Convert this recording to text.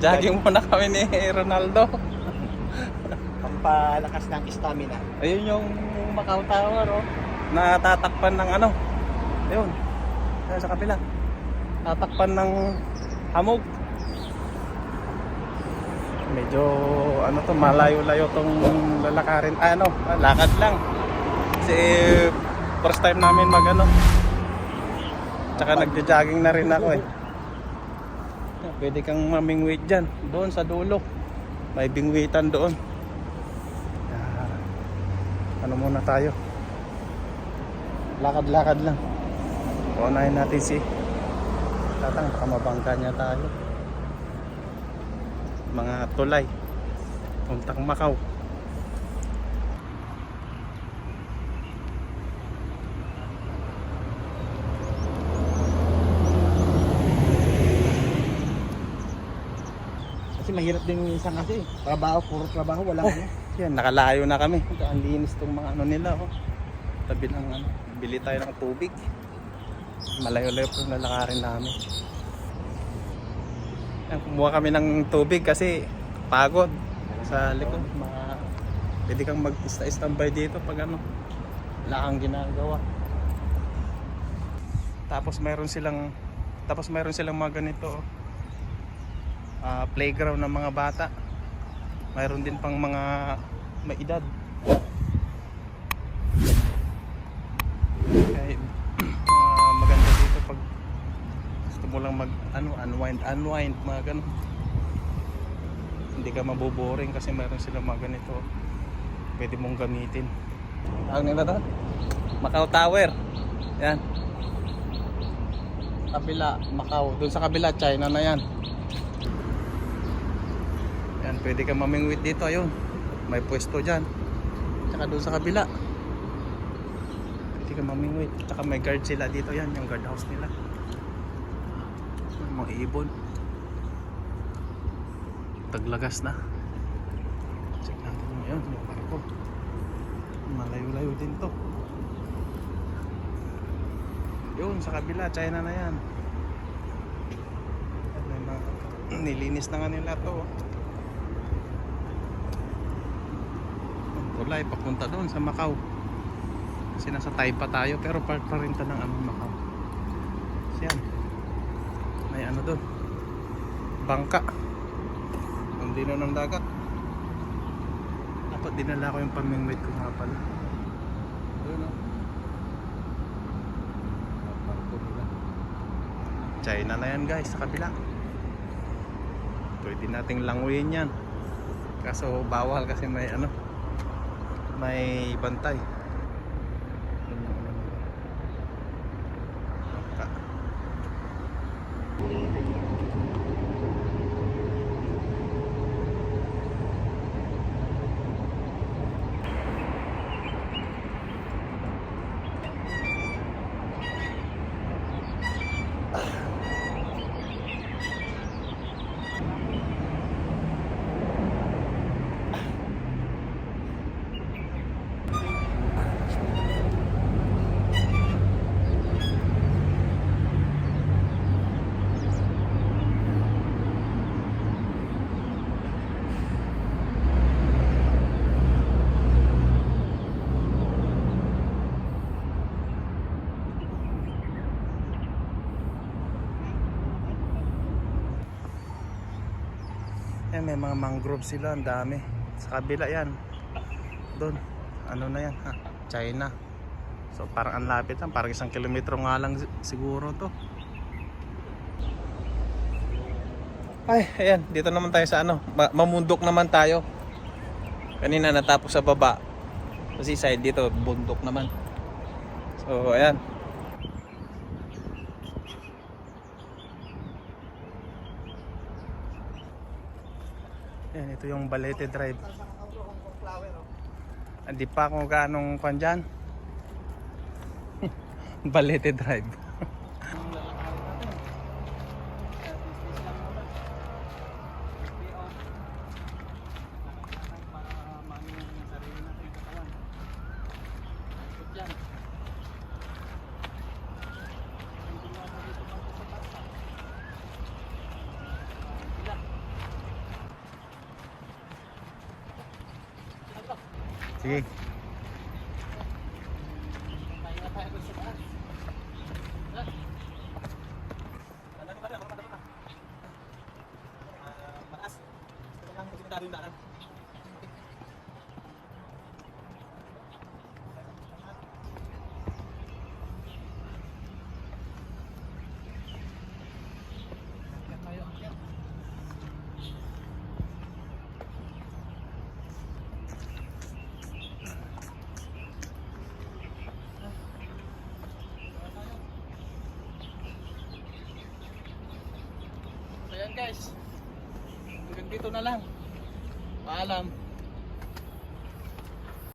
Jogging muna kami ni Ronaldo. Pampalakas ng stamina. Ayun yung Macau Tower, oh. Natatakpan ng ano. Ayun. Ayun sa kapila. Tatakpan ng hamog. Medyo ano to, malayo-layo tong lalakarin. Ano, lakad lang. Kasi first time namin mag ano. Tsaka nagja-jogging na rin ako eh. Pwede kang mamingwit dyan. Doon sa dulo. May bingwitan doon. Ano muna tayo? Lakad-lakad lang. Unahin natin si Tatang. Baka mabangga niya tayo. Mga tulay. Puntang Macau. Kasi mahirap din minsan kasi. Trabaho, puro trabaho, walang ano. Yan, nakalayo na kami. Ang linis tong mga ano nila, oh. Tabi ng ano, bili tayo ng tubig. Malayo-layo po lalakarin namin. Yan, kumuha kami ng tubig kasi pagod sa likod. Pwede kang mag-standby dito pag ano, wala kang ginagawa. Tapos mayroon silang mga ganito, playground ng mga bata. Mayroon din pang mga may edad. Kaya maganda dito pag gusto mo lang mag ano, unwind mga ganun. Hindi ka maboboring kasi mayroon silang mga ganito. Pwede mong gamitin. Tawag nila doon? Macau Tower. Yan. Kabila, Macau. Doon sa kabila, China na yan. Yan, pwede ka mamingwit dito, ayun. May pwesto dyan. Tsaka doon sa kabila. Pwede ka mamingwit. Tsaka may guard sila dito, yan. Yung guard house nila. Mga ibon. Taglagas na. Check natin mo yun. Yung barko. Malayo-layo din to. Yun, sa kabila, China na yan. May mga nilinis na nga nila to. Tulay papunta doon sa Macau. Kasi nasa Taipa tayo pero part pa rin ta ng ano, Macau. Kasi yan. May ano doon. Bangka. Ang dino ng dagat. Dapat dinala ko yung pamingwit ko nga pala. Doon, oh. China na yan guys, sa kabila. Pwede nating languyin yan. Kaso bawal kasi may ano, may bantay. Yan, may mga mangrove sila, ang dami. Sa kabila yan. Doon, ano na yan, ha? China. So parang ang lapit lang, parang 1 kilometro nga lang siguro to. Ay, ayan, dito naman tayo sa ano, mamundok naman tayo. Kanina natapos sa baba. Sa seaside, dito bundok naman. So ayan. Yan, ito yung Balete Drive. Hindi pa ako ganong kwan dyan. Balete Drive. Sige. Pahinga tayo doon sa taas. Mataas. Ito lang simentado yung daanan. So yan guys, hanggang dito na lang. Paalam.